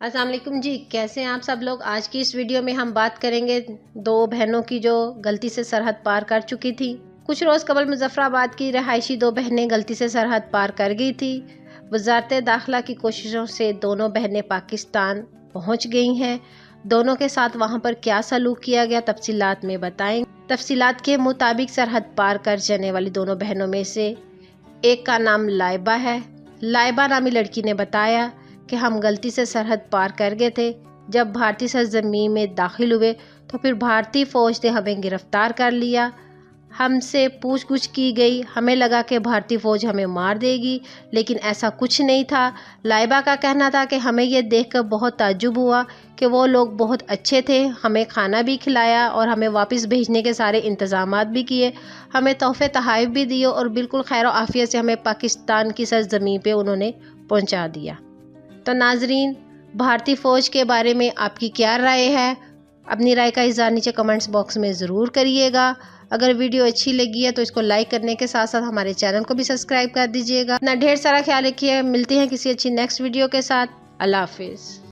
अस्सलाम वालेकुम जी, कैसे हैं आप सब लोग। आज की इस वीडियो में हम बात करेंगे दो बहनों की जो गलती से सरहद पार कर चुकी थी। कुछ रोज़ कबल मुजफ्फराबाद की रहायशी दो बहनें गलती से सरहद पार कर गई थी। वजारत दाखिला की कोशिशों से दोनों बहनें पाकिस्तान पहुंच गई हैं। दोनों के साथ वहां पर क्या सलूक किया गया तफसीलात में बताएंगे। तफसीलात के मुताबिक सरहद पार कर जाने वाली दोनों बहनों में से एक का नाम लाइबा है। लाइबा नामी लड़की ने बताया कि हम गलती से सरहद पार कर गए थे। जब भारतीय सरजमीन में दाखिल हुए तो फिर भारतीय फ़ौज ने हमें गिरफ्तार कर लिया। हमसे पूछगछ की गई, हमें लगा कि भारतीय फ़ौज हमें मार देगी, लेकिन ऐसा कुछ नहीं था। लाइबा का कहना था कि हमें यह देखकर बहुत ताज्जुब हुआ कि वो लोग बहुत अच्छे थे, हमें खाना भी खिलाया और हमें वापस भेजने के सारे इंतज़ामात भी किए, हमें तोहफ़े तोहफ़े भी दिए और बिल्कुल खैर आफियत से हमें पाकिस्तान की सरजमीन पे उन्होंने पहुंचा दिया। तो नाजरीन, भारतीय फ़ौज के बारे में आपकी क्या राय है? अपनी राय का इज़हार नीचे कमेंट्स बॉक्स में ज़रूर करिएगा। अगर वीडियो अच्छी लगी है तो इसको लाइक करने के साथ साथ हमारे चैनल को भी सब्सक्राइब कर दीजिएगा। अपना ढेर सारा ख्याल रखिए। मिलते हैं किसी अच्छी नेक्स्ट वीडियो के साथ। अल्लाह हाफिज़।